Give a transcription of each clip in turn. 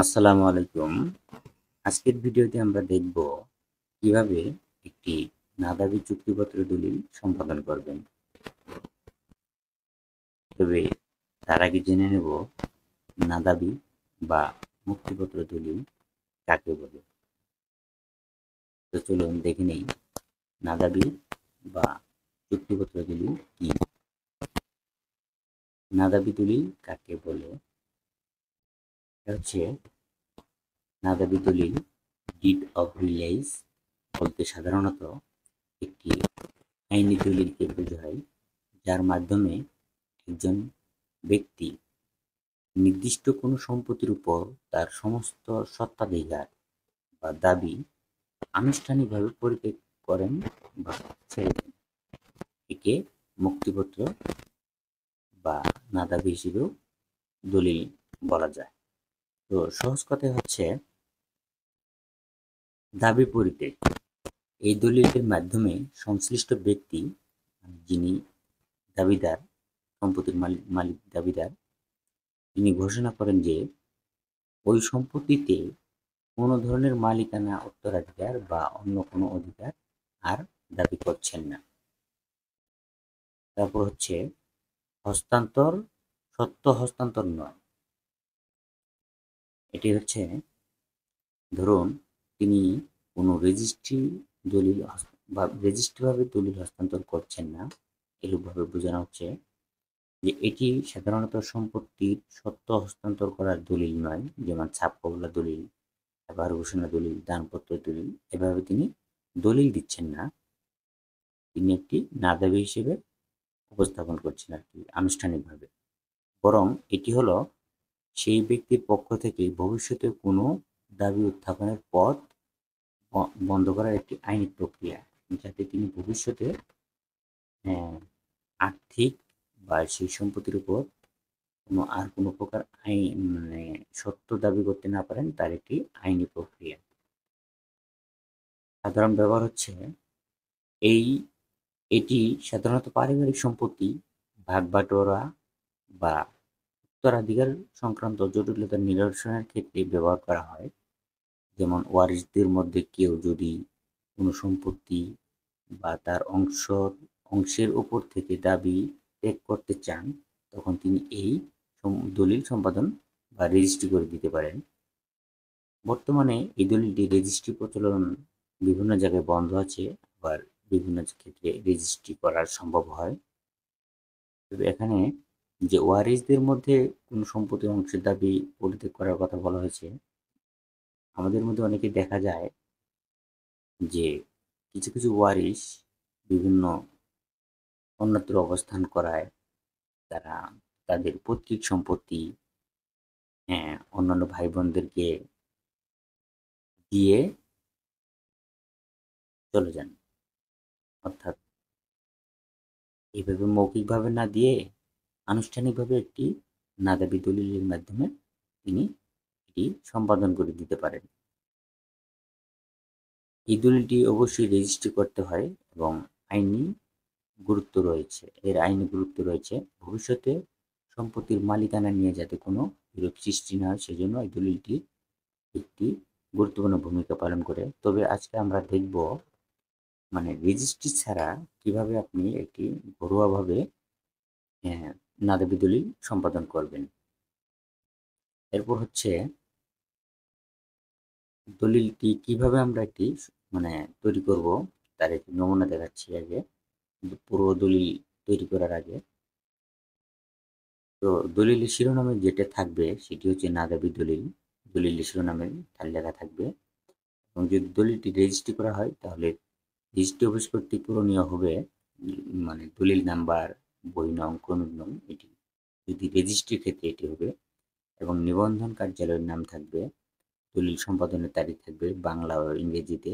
আসসালামু আলাইকুম। আজকের ভিডিওতে আমরা দেখব কিভাবে একটি নাদাবি চুক্তিপত্র দলিল সম্পাদন করবেন। তবে তার আগে জেনে নেব নাদাবি বা মুক্তিপত্র দলিল কাকে বলে। তো চলুন দেখে নেই নাদাবি বা চুক্তিপত্র দলিল কি। নাদাবি দলিল কাকে বলে? এটা হচ্ছে নাদাবি দলিল ডিড অফ রিলিজ বলতে সাধারণত একটি আইনি দলিলকে বোঝায় যার মাধ্যমে একজন ব্যক্তি নির্দিষ্ট কোনো সম্পত্তির উপর তার সমস্ত স্বত্বাধিকার বা দাবি আনুষ্ঠানিকভাবে পরিত্যাগ করেন বা ছেড়ে দেন। একে মুক্তিপত্র বা নাদাবি হিসেবেও দলিল বলা যায়। তো সহজ কথায় হচ্ছে দাবি পরিত্যাগ। এই দলিলের মাধ্যমে সংশ্লিষ্ট ব্যক্তি যিনি দাবিদার, সম্পত্তির মালিক দাবিদার, তিনি ঘোষণা করেন যে ওই সম্পত্তিতে কোনো ধরনের মালিকানা, উত্তরাধিকার বা অন্য কোনো অধিকার আর দাবি করছেন না। তারপর হচ্ছে হস্তান্তর, সত্য হস্তান্তর নয়। এটি হচ্ছে ধরুন তিনি কোনো রেজিস্ট্রি দলিল বা রেজিস্ট্রিভাবে দলিল হস্তান্তর করছেন না। এরূপভাবে বোঝানো হচ্ছে যে এটি সাধারণত সম্পত্তির সত্য হস্তান্তর করার দলিল নয়, যেমন ছাপকবলা দলিল, ব্যবহার ঘোষণা দলিল, দানপত্র দলিল। এভাবে তিনি দলিল দিচ্ছেন না, তিনি একটি নাদাবি হিসেবে উপস্থাপন করছেন আর কি আনুষ্ঠানিকভাবে। বরং এটি হলো সেই ব্যক্তির পক্ষ থেকে ভবিষ্যতে কোনো দাবি উত্থাপনের পথ বন্ধ করার একটি আইনি প্রক্রিয়া, যাতে তিনি ভবিষ্যতে আর্থিক বা সেই সম্পত্তির উপর কোনো প্রকার আইন সত্য দাবি করতে না পারেন, তার একটি আইনি প্রক্রিয়া। সাধারণ ব্যবহার হচ্ছে এটি সাধারণত পারিবারিক সম্পত্তি ভাগ-বাটোয়ারা বা উত্তরাধিকার সংক্রান্ত জটিলতা নিরসনের ক্ষেত্রে ব্যবহার করা হয়। যেমন ওয়ারিশদের মধ্যে কেউ যদি কোনো সম্পত্তি বা তার অংশের উপর থেকে দাবি ত্যাগ করতে চান, তখন তিনি এই দলিল সম্পাদন বা রেজিস্ট্রি করে দিতে পারেন। বর্তমানে এই দলিলটি রেজিস্ট্রি প্রচলন বিভিন্ন জায়গায় বন্ধ আছে, আবার বিভিন্ন ক্ষেত্রে রেজিস্ট্রি করা সম্ভব হয়। তবে এখানে যে ওয়ারিশদের মধ্যে কোনো সম্পত্তির অংশের দাবি পরিত্যাগ করার কথা বলা হয়েছে, আমাদের মধ্যে অনেকে দেখা যায় যে কিছু কিছু ওয়ারিশ বিভিন্ন অন্যত্র অবস্থান করায় তারা তাদের পৈতৃক সম্পত্তি অন্যান্য ভাই বোনদেরকে দিয়ে চলে যান। অর্থাৎ এইভাবে মৌখিকভাবে না দিয়ে আনুষ্ঠানিকভাবে একটি নাদাবি দলিলের মাধ্যমে তিনি এটি সম্পাদন করে দিতে পারেন। এই দলিলটি অবশ্যই রেজিস্ট্রি করতে হয় এবং আইনি আইনি গুরুত্ব রয়েছে। ভবিষ্যতে সম্পত্তির মালিকানা নিয়ে যাতে কোনো বিরোধ সৃষ্টি না হয়, সেজন্য এই দলিলটি একটি গুরুত্বপূর্ণ ভূমিকা পালন করে। তবে আজকে আমরা দেখব রেজিস্ট্রি ছাড়া কিভাবে আপনি একটি ঘরোয়াভাবে নাদাবি দলিল সম্পাদন করবেন। এরপর হচ্ছে দলিলটি কিভাবে আমরা একটি তৈরি করব, তার একটি নমুনা দেখাচ্ছি আগে, পুরো দলিল তৈরি করার আগে। তো দলিলের শিরোনামে যেটা থাকবে সেটি হচ্ছে নাদাবি দলিল। দলিলের শিরোনামে তার লেখা থাকবে। এবং যদি দলিলটি রেজিস্ট্রি করা হয়, তাহলে রেজিস্ট্রি অফিস কর্তৃক পূরণীয় হবে দলিল নাম্বার, বই নং, ক্রমিক নং। এটি যদি রেজিস্ট্রির ক্ষেত্রে এটি হবে, এবং নিবন্ধন কার্যালয়ের নাম থাকবে, দলিল সম্পাদনের তারিখ থাকবে বাংলা ও ইংরেজিতে।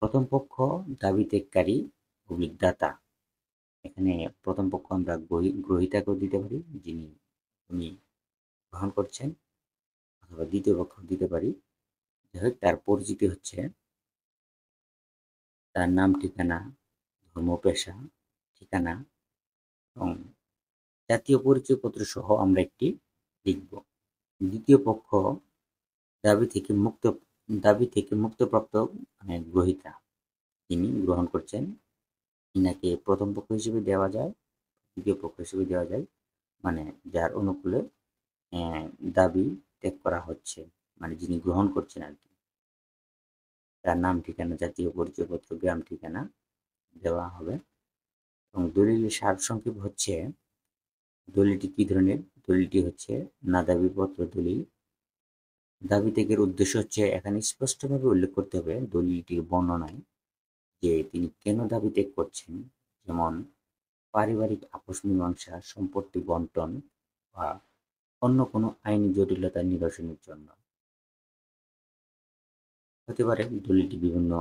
প্রথম পক্ষ দাবি ত্যাগকারী দাতা। এখানে প্রথম পক্ষ আমরা গ্রহীতাকেও দিতে পারি, যিনি উনি গ্রহণ করছেন, অথবা দ্বিতীয় পক্ষ দিতে পারি। যাই হোক, তার পরিচিতি হচ্ছে তার নাম, ঠিকানা, ধর্ম, পেশা, ঠিকানা এবং জাতীয় পরিচয়পত্র সহ আমরা একটি লিখব। দ্বিতীয় পক্ষ দাবি থেকে মুক্ত দাবি থেকে মুক্তপ্রাপ্ত মানে গ্রহীতা তিনি গ্রহণ করছেন, ইনাকে প্রথম পক্ষ হিসেবে দেওয়া যায়, দ্বিতীয় পক্ষ হিসেবে দেওয়া যায়, মানে যার অনুকূলে দাবি ত্যাগ করা হচ্ছে, মানে যিনি গ্রহণ করছেন আর কি, তার নাম ঠিকানা, জাতীয় পরিচয়পত্র, গ্রাম ঠিকানা দেওয়া হবে। এবং দলিলের সারসংক্ষেপ হচ্ছে, দলিলটি কি ধরনের? দলিলটি হচ্ছে না দাবিপত্র দলিল। দাবি ত্যাগের উদ্দেশ্য হচ্ছে এখানে স্পষ্টভাবে উল্লেখ করতে হবে দলিলটির বর্ণনায় যে তিনি কেন দাবি ত্যাগ করছেন, যেমন পারিবারিক আপোষ মীমাংসা, সম্পত্তি বন্টন বা অন্য কোনো আইনি জটিলতা নিরসনের জন্য। হতে পারে দলিলটি বিভিন্ন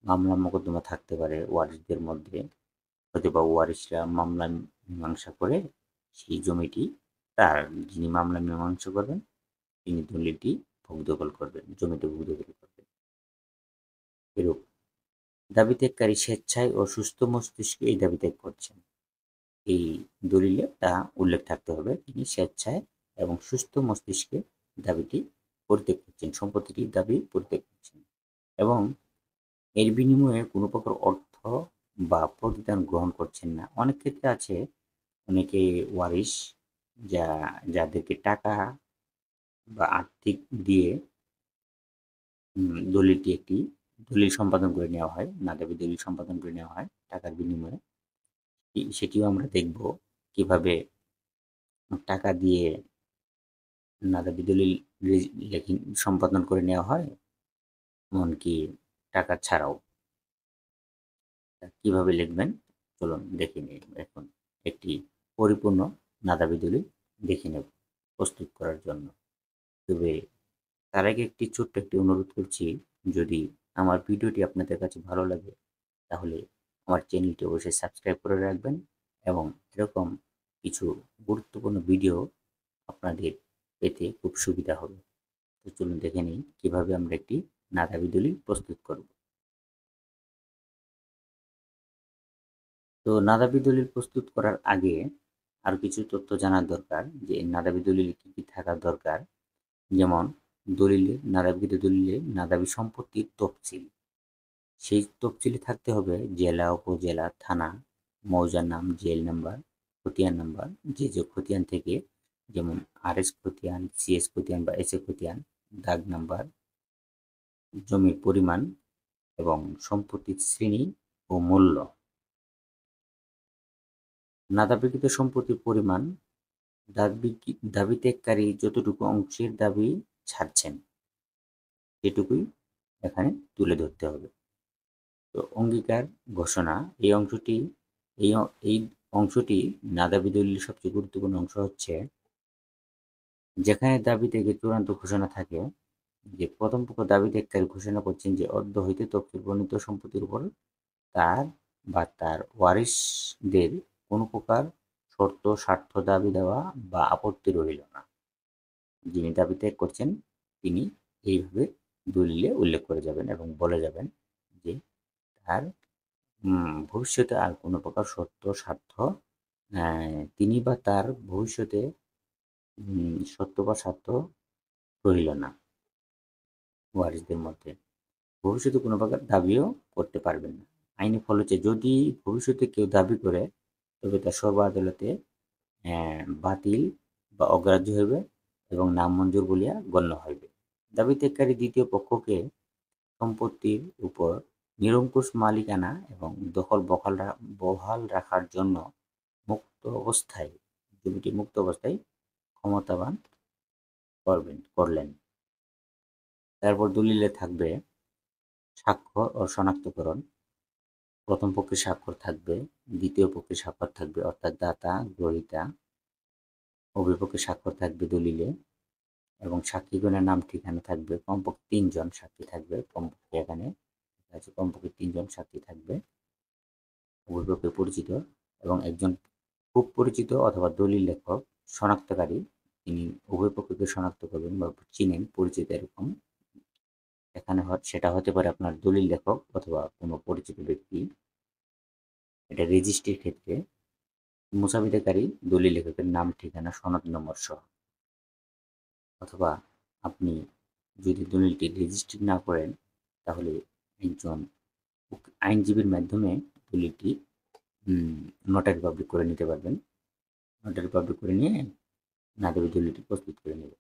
মামলা মোকদ্দমা থাকতে পারে ওয়ারিশদের মধ্যে, হয়তোবা ওয়ারিশরা মামলা মীমাংসা করে সেই জমিটি তার, যিনি মামলা মীমাংসা করবেন তিনি দলিলটি ভোগ-দখল করবেন, জমিটি ভোগ-দখল করবেন। এরূপ দাবি ত্যাগকারী স্বেচ্ছায় ও সুস্থ মস্তিষ্কে এই দাবি ত্যাগ করছেন, এই দলিলে তা উল্লেখ থাকতে হবে তিনি স্বেচ্ছায় এবং সুস্থ মস্তিষ্কে দাবিটি পরিত্যাগ করছেন, সম্পত্তিটির দাবি পরিত্যাগ করছেন, এবং এর বিনিময়ে কোনো প্রকার অর্থ বা প্রতিদান গ্রহণ করছেন না। অনেক ক্ষেত্রে আছে অনেকে ওয়ারিশ যাদেরকে টাকা বা আর্থিক দিয়ে দলিলটি একটি দলিল সম্পাদন করে নেওয়া হয়, না দাবি দলিল সম্পাদন করে নেওয়া হয় টাকার বিনিময়ে। সেটিও আমরা দেখব কিভাবে টাকা দিয়ে না দাবি দলিল সম্পাদন করে নেওয়া হয়, এমনকি টাকা ছাড়াও। কিভাবে লিখবেন চলুন দেখে নিই। এখন একটি পরিপূর্ণ না দাবি দলিল দেখে নেব প্রস্তুত করার জন্য। তবে তার আগে ছোট্ট একটি অনুরোধ করছি, যদি আমার ভিডিওটি আপনাদের কাছে ভালো লাগে তাহলে আমার চ্যানেলটি অবশ্যই সাবস্ক্রাইব করে রাখবেন এবং এরকম কিছু গুরুত্বপূর্ণ ভিডিও আপনাদের পেতে খুব সুবিধা হবে। তো চলুন দেখে নিই কিভাবে আমরা একটি না দাবি দলিল প্রস্তুত করব। তো না দাবি দলিল প্রস্তুত করার আগে আরও কিছু তথ্য জানার দরকার, যে না দাবি দলিলে কী কী থাকা দরকার। যেমন দলিলে, না দাবিকৃত দলিলে না দাবি সম্পত্তির তফসিল, সেই তফসিলে থাকতে হবে জেলা, উপজেলা, থানা, মৌজার নাম, জেল নাম্বার, খতিয়ান নাম্বার, যে খতিয়ান থেকে, যেমন RS খতিয়ান, CS খতিয়ান বা SA খতিয়ান, দাগ নাম্বার, জমির পরিমাণ এবং সম্পত্তির শ্রেণী ও মূল্য। না দাবিকৃত সম্পত্তির পরিমাণ দাবি ত্যাগকারী যতটুকু অংশের দাবি ছাড়ছেন সেটুকুই এখানে তুলে ধরতে হবে। তো অঙ্গীকার ঘোষণা, এই অংশটি এই অংশটি না দাবি দলিলের সবচেয়ে গুরুত্বপূর্ণ অংশ হচ্ছে, যেখানে দাবি থেকে চূড়ান্ত ঘোষণা থাকে, যে প্রথম পক্ষ দাবি ত্যাগকারী ঘোষণা করছেন যে অদ্য হইতে তফসিল বর্ণিত সম্পত্তির উপর তার বা তার ওয়ারিশদের কোনো প্রকার শর্ত, স্বার্থ, দাবি দেওয়া বা আপত্তি রহিল না। যিনি দাবি ত্যাগ করছেন তিনি এইভাবে দলিলে উল্লেখ করে যাবেন এবং বলে যাবেন যে তার ভবিষ্যতে আর কোনো প্রকার সত্য, স্বার্থ তিনি বা তার ভবিষ্যতে সত্য বা স্বার্থ রহিল না ওয়ারিশদের মধ্যে। ভবিষ্যতে কোনো প্রকার দাবিও করতে পারবেন না। আইনি ফল হচ্ছে, যদি ভবিষ্যতে কেউ দাবি করে তবে তা সর্ব আদালতে বাতিল বা অগ্রাহ্য হইবে এবং নামঞ্জুর বলিয়া গণ্য হইবে। দাবি ত্যাগকারী দ্বিতীয় পক্ষকে সম্পত্তির উপর নিরঙ্কুশ মালিকানা এবং দখল বহাল রাখার জন্য জমিটি মুক্ত অবস্থায় ক্ষমতাবান করলেন। তারপর দলিলে থাকবে স্বাক্ষর ও শনাক্তকরণ। প্রথম পক্ষের স্বাক্ষর থাকবে, দ্বিতীয় পক্ষের স্বাক্ষর থাকবে, অর্থাৎ দাতা, গ্রহীতা, উভয় পক্ষের স্বাক্ষর থাকবে দলিলে, এবং সাক্ষীগণের নাম ঠিকানা থাকবে। কমপক্ষে 3 জন সাক্ষী থাকবে, কমপক্ষে এখানে কমপক্ষে 3 জন সাক্ষী থাকবে, উভয় পক্ষে পরিচিত, এবং একজন খুব পরিচিত অথবা দলিল লেখক শনাক্তকারী, তিনি উভয় পক্ষকে শনাক্ত করবেন বা চিনেন, পরিচিত এরকম। এখানে সেটা হতে পারে আপনার দলিল লেখক অথবা কোনো পরিচিত ব্যক্তি। এটা রেজিস্ট্রির ক্ষেত্রে মুসাবিদাকারী দলিল লেখকের নাম, ঠিকানা, সনদ নম্বর সহ। অথবা আপনি যদি দলিলটি রেজিস্ট্রি না করেন তাহলে একজন আইনজীবীর মাধ্যমে দলিলটি নোটারি পাবলিক করে নিতে পারবেন। নোটারি পাবলিক করে নিয়ে নাদাবি দলিলটি প্রস্তুত করে নেব।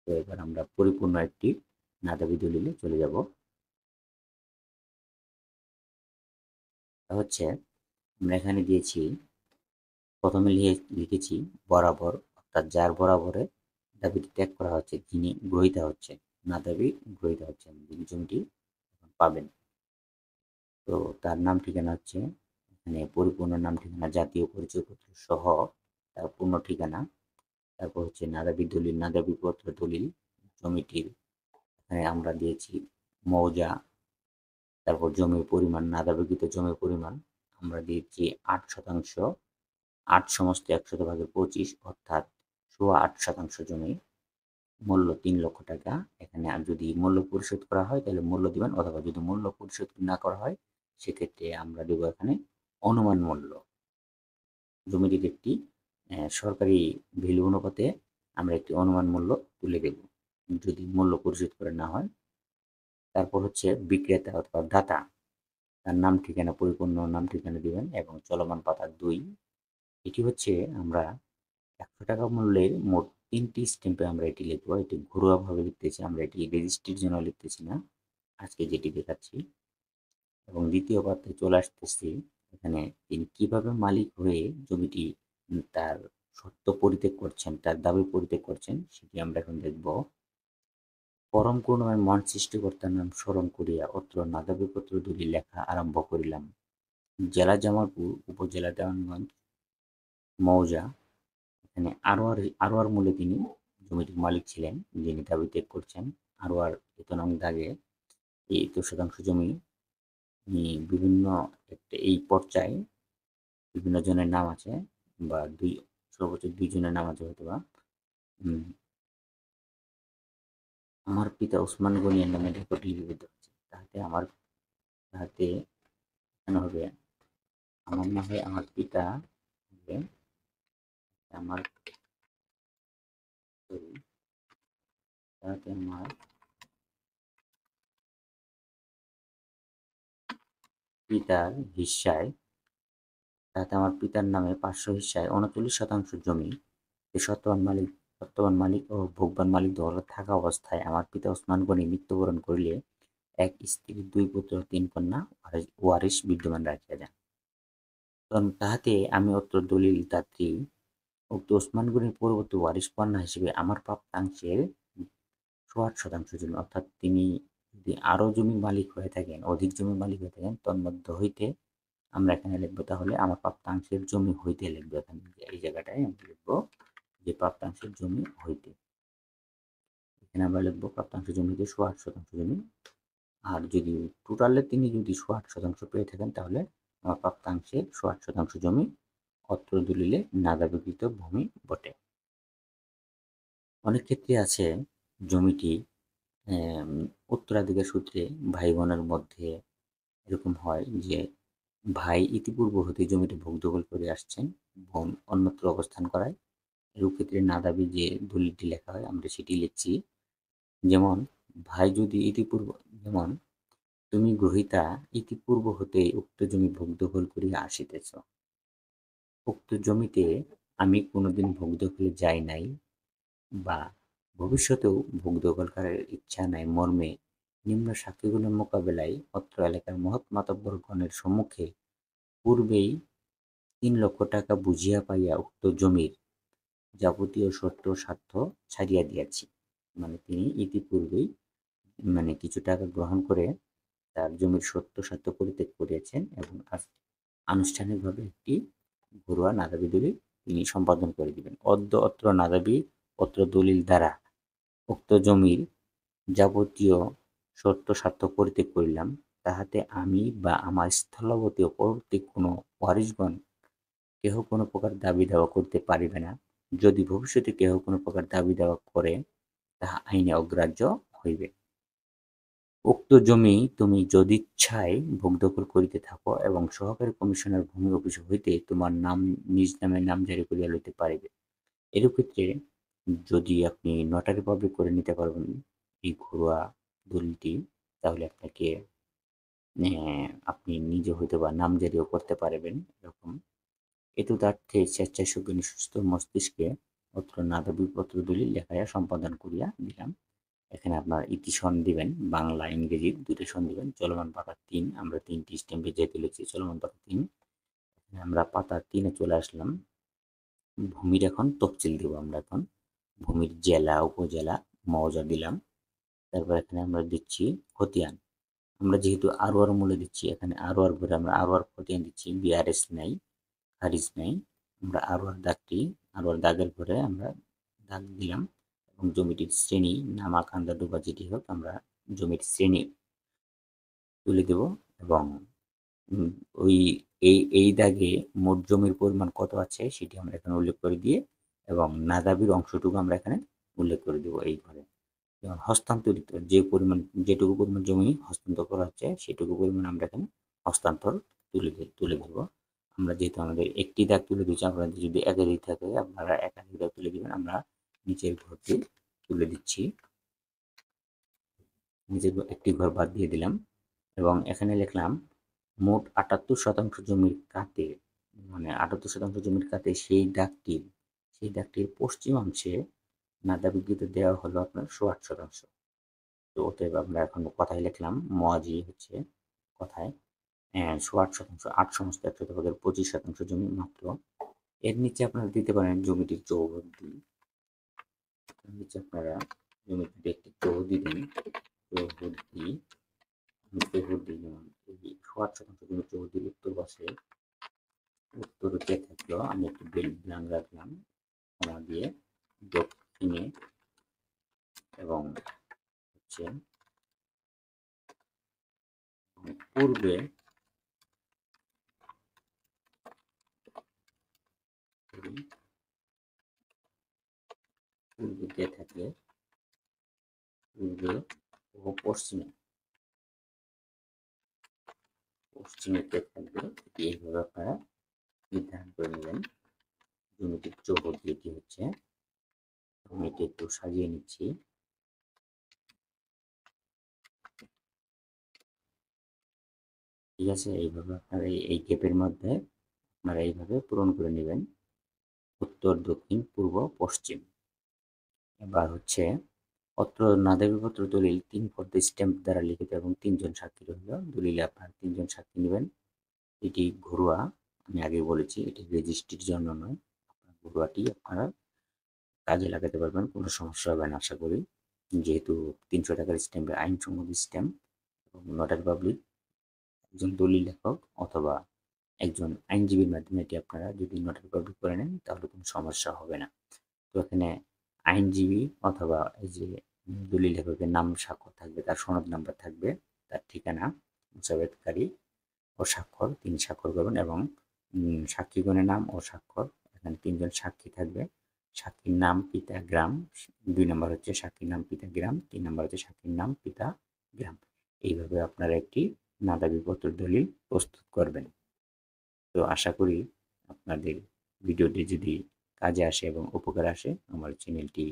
তো এবার আমরা পরিপূর্ণ একটি নাদাবি দলিলে চলে যাব। হচ্ছে আমরা এখানে দিয়েছি, প্রথমে লিখেছি বরাবর, অর্থাৎ যার বরাবরে দাবিটি ত্যাগ করা হচ্ছে, যিনি গ্রহীতা হচ্ছে, নাদাবি গ্রহীতা হচ্ছেন, যিনি জমিটি পাবেন। তো তার নাম ঠিকানা হচ্ছে এখানে পরিপূর্ণ নাম ঠিকানা, জাতীয় পরিচয়পত্র সহ তার পূর্ণ ঠিকানা, তারপর হচ্ছে নাদাবি দলিল, নাদাবি পত্র দলিল, জমিটির এখানে আমরা দিয়েছি মৌজা, তারপর জমির পরিমাণ, নাদাবিকৃত জমির পরিমাণ আমরা দিয়েছি 8%, 8 সমস্ত 100/25, অর্থাৎ 8.25% জমি, মূল্য 3 লক্ষ টাকা। এখানে আর যদি মূল্য পরিশোধ করা হয় তাহলে মূল্য দিবেন, অথবা যদি মূল্য পরিশোধ না করা হয় সেক্ষেত্রে আমরা দেবো এখানে অনুমান মূল্য। জমিটির একটি সরকারি ভ্যালু অনুপাতে আমরা একটি অনুমান মূল্য তুলে দেব যদি মূল্য পরিশোধ করে না হয়। তারপর হচ্ছে বিক্রেতা অথবা দাতা, তার নাম ঠিকানা, পরিপূর্ণ নাম ঠিকানা দিবেন এবং চলমান পাতা 2। এটি হচ্ছে আমরা 100 টাকা মূল্যের মোট 3টি স্ট্যাম্পে আমরা এটি লিখবো। এটি ঘরোয়াভাবে লিখতেছি, আমরা এটি রেজিস্ট্রির জন্য লিখতেছি না, আজকে যেটি দেখাচ্ছি। এবং দ্বিতীয় পাতায় চলে আসতেছি, এখানে তিনি কিভাবে মালিক হয়ে জমিটি তার সত্ত্ব পরিত্যাগ করছেন, তার দাবি পরিত্যাগ করছেন, সেটি আমরা এখন দেখব। পরম করুণাময় মহান সৃষ্টিকর্তার নাম স্মরণ করিয়া অত্র নাদাবিপত্র দলিল লেখা আরম্ভ করিলাম। জেলা জামালপুর, উপজেলা দেওয়ানগঞ্জ, মৌজা। এখানে আরোয়ার মূলে তিনি জমিটির মালিক ছিলেন, যিনি দাবি ত্যাগ করছেন। আরোয়ার নং দাগে এই 70% জমি বিভিন্ন এই পর্যায়ে বিভিন্ন জনের নাম আছে, বা সর্বোচ্চ 2 জনের নাম আছে হয়তো বা। আমার পিতা ওসমান গনিয়ার নামে রেকর্ড লিপিবদ্ধ আছে, তাহাতে এখানে হবে আমার না হয় আমার পিতা হবে আমার তাহাতে আমার পিতার হিস্সায়, তাতে আমার পিতার নামে 500 হিস্সায় 39% জমি, বর্তমান মালিক ও ভোগবান মালিক দখলে থাকা অবস্থায় আমার পিতা ওসমান গনি মৃত্যুবরণ করিলে এক স্ত্রী, 2 পুত্র, 3 কন্যা ওয়ারিশ বিদ্যমান রাখিয়া যান। তাহাতে আমি অত্র দলিল দাত্রী উক্ত ওসমান গনির পরবর্তী ওয়ারিশ কন্যা হিসেবে আমার প্রাপ্তাংশের 68% জমি, অর্থাৎ তিনি যদি আরো জমির মালিক হয়ে থাকেন, অধিক জমির মালিক হয়ে থাকেন, তন্মধ্য হইতে আমরা এখানে লিখবো, তাহলে আমার প্রাপ্তাংশের জমি হইতে লিখবো। এখানে এই জায়গাটায় আমরা লিখবো যে প্রাপ্তাংশের জমি হইতে, এখানে আমরা লিখবো প্রাপ্তাংশের জমি হইতে 68% জমি। আর যদি টোটালে তিনি যদি 68% পেয়ে থাকেন তাহলে আমার প্রাপ্তাংশের 68% জমি অত্র দলিলে নাদাবিকৃত ভূমি বটে। অনেক ক্ষেত্রে আছে জমিটি উত্তরাধিকার সূত্রে ভাই বোনের মধ্যে এরকম হয় যে ভাই ইতিপূর্ব হতে জমিটি ভোগ দখল করে আসছেন, বোন অন্যত্র অবস্থান করায়। এরূপ ক্ষেত্রে নাদাবি যে দলিলটি লেখা হয় আমরা সেটি লিখছি। যেমন ভাই যদি যেমন তুমি গ্রহীতা ইতিপূর্ব হতে উক্ত জমি ভোগ দখল করিয়া আসিতেছ, উক্ত জমিতে আমি কোনোদিন ভোগ দখলে যাই নাই বা ভবিষ্যতেও ভোগ দখল করার ইচ্ছা নাই মর্মে নিম্ন সাক্ষীগুলোর মোকাবেলায় অত্র এলাকার মহৎ মাতব্বরগণের সম্মুখে পূর্বেই 3 লক্ষ টাকা বুঝিয়া পাইয়া উক্ত জমির যাবতীয় শর্ত স্বার্থ ছাড়িয়া দিয়াছি। মানে তিনি ইতিপূর্বেই কিছু টাকা গ্রহণ করে তার জমির সত্য স্বার্থ পরিত্যাগ করিয়াছেন এবং আনুষ্ঠানিকভাবে একটি ঘরোয়া নাদাবি দলিল তিনি সম্পাদন করে দিবেন। অত্র নাদাবি পত্র দলিল দ্বারা উক্ত জমির যাবতীয় শর্ত স্বার্থ পরিত্যাগ করিলাম, তাহাতে আমি বা আমার স্থলবর্তী ও পরবর্তী কোনো ওয়ারিশগণ কেহ কোনো প্রকার দাবি দাওয়া করতে পারিবে না। যদি ভবিষ্যতে কেহ কোনো প্রকার দাবি দাওয়া করে তাহা আইনে অগ্রাহ্য হইবে। উক্ত জমি তুমি যদিচ্ছায় ভোগ দখল করিতে থাকো এবং সহকারী কমিশনার ভূমি অফিস হইতে তোমার নাম নিজ নামে নামজারি করিয়া লইতে পারিবে। এরূপ ক্ষেত্রে যদি আপনি নোটারি পাবলিক করে নিতে পারবেন এই ঘরোয়া ঘরোয়া দলিলটি, তাহলে আপনাকে আপনি নিজে হয়তো বা নামজারিও করতে পারবেন এরকম। এতদার্থে স্বেচ্ছাসেবী সুস্থ মস্তিষ্কে অত্র নাদাবিপত্র দলিল লেখাইয়া সম্পাদন করিয়া দিলাম। এখানে আপনার ইতিসন দিবেন, বাংলা ইংরেজি দুটো সন দিবেন। চলমান পাতা 3, আমরা 3টি স্ট্যাম্পে যেহেতু লিখছি চলমান পাতা 3, এখানে আমরা পাতা 3-এ চলে আসলাম। ভূমির এখন তফসিল দেব আমরা এখন। ভূমির জেলা, উপজেলা, মৌজা দিলাম। তারপর এখানে আমরা দিচ্ছি খতিয়ান। আমরা যেহেতু আরওয়ার মূল্য দিচ্ছি, এখানে আরওয়ার ঘরে আমরা আরওয়ার খতিয়ান দিচ্ছি, বিআরএস নাই, খারিজ নাই। আমরা আরওয়ার দাগের ঘরে আমরা দাগ দিলাম এবং জমিটির শ্রেণী, নামা, কান্দা, ডোবা যেটি হোক, আমরা জমির শ্রেণী তুলে দেব এবং ওই এই দাগে মোট জমির পরিমাণ কত আছে সেটি আমরা এখানে উল্লেখ করে দিয়ে এবং নাদাবির অংশটুকু আমরা এখানে উল্লেখ করে দেব এই ঘরে। যেমন হস্তান্তরিত যেটুকু পরিমাণ জমি হস্তান্তর করা হচ্ছে সেটুকু পরিমাণ আমরা এখানে হস্তান্তর তুলে দেব। আমরা যেহেতু আমাদের একটি দাগ তুলে দিচ্ছি, আপনাদের যদি একাধিক থাকে আপনারা একাধিক দাগ তুলে দিবেন। আমরা নিচের ঘরটি তুলে দিচ্ছি, নিচের একটি ঘর বাদ দিয়ে দিলাম এবং এখানে লিখলাম মোট 78% জমির কাতে, মানে 78% জমির কাতে সেই দাগটির পশ্চিমাংশে নাদাবিকৃত দেওয়া হলো আপনার 68%। তো অতএব আমরা এখন কথায় লিখলাম মজি হচ্ছে কথায় 68%, 8 সমস্ত 100 ভাগের 25% জমি মাত্র। এর নিচে আপনারা দিতে পারেন জমিটির চৌহদ্দি। নিচে আপনারা জমিটির একটি চৌহদ্দি দিন, চৌহদ্দি যেমন এই 68% জমি চৌহদ্দির উত্তর পাশে উত্তরতে থাকলো, আমি একটু ব্ল্যাঙ্ক রাখলাম কমা দিয়ে, দক্ষিণে এবং হচ্ছে পূর্বে দিয়ে থাকলে পূর্বে ও পশ্চিমেতে থাকবে। এইভাবে আপনারা নির্ধারণ করে নেবেন। জমিটির চৌহদ্দি এটি হচ্ছে, আমি এটি একটু সাজিয়ে নিচ্ছি। ঠিক আছে, এইভাবে আপনারা এই গ্যাপের মধ্যে আপনারা এইভাবে পূরণ করে নেবেন, উত্তর, দক্ষিণ, পূর্ব, পশ্চিম। এবার হচ্ছে অত্র নাদাবিপত্র দলিল 3 ফর্দে স্ট্যাম্প দ্বারা লিখিত এবং 3 জন সাক্ষী রইল। দলিলে আপনার 3 জন সাক্ষী নেবেন। এটি ঘরোয়া, আমি আগে বলেছি এটি রেজিস্ট্রির জন্য নয়। ঘরোয়াটি আপনারা কাজে লাগাতে পারবেন, কোনো সমস্যা হবে না আশা করি। যেহেতু 300 টাকার স্ট্যাম্পে আইনসম্মত স্ট্যাম্প এবং নোটারি পাবলিক, একজন দলিল লেখক অথবা একজন আইনজীবীর মাধ্যমে এটি আপনারা যদি নোটারি পাবলিক করে নেন তাহলে কোনো সমস্যা হবে না। তো এখানে আইনজীবী অথবা এই যে দলিল লেখকের নাম স্বাক্ষর থাকবে, তার সনদ নাম্বার থাকবে, তার ঠিকানা, মুসাবেতকারী ও স্বাক্ষর, তিনি স্বাক্ষর করবেন এবং সাক্ষীগণের নাম ও স্বাক্ষর। এখানে 3 জন সাক্ষী থাকবে, সাক্ষীর নাম, পিতা, গ্রাম। 2 নম্বর হচ্ছে সাক্ষীর নাম, পিতা, গ্রাম। 3 নম্বর হচ্ছে সাক্ষীর নাম, পিতা, গ্রাম। এইভাবে আপনারা একটি নাদাবিপত্র দলিল প্রস্তুত করবেন। তো আশা করি আপনাদের ভিডিওটি যদি কাজে আসে এবং উপকার আসে, আমার চ্যানেলটি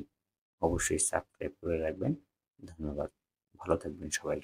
অবশ্যই সাবস্ক্রাইব করে রাখবেন। ধন্যবাদ, ভালো থাকবেন সবাই।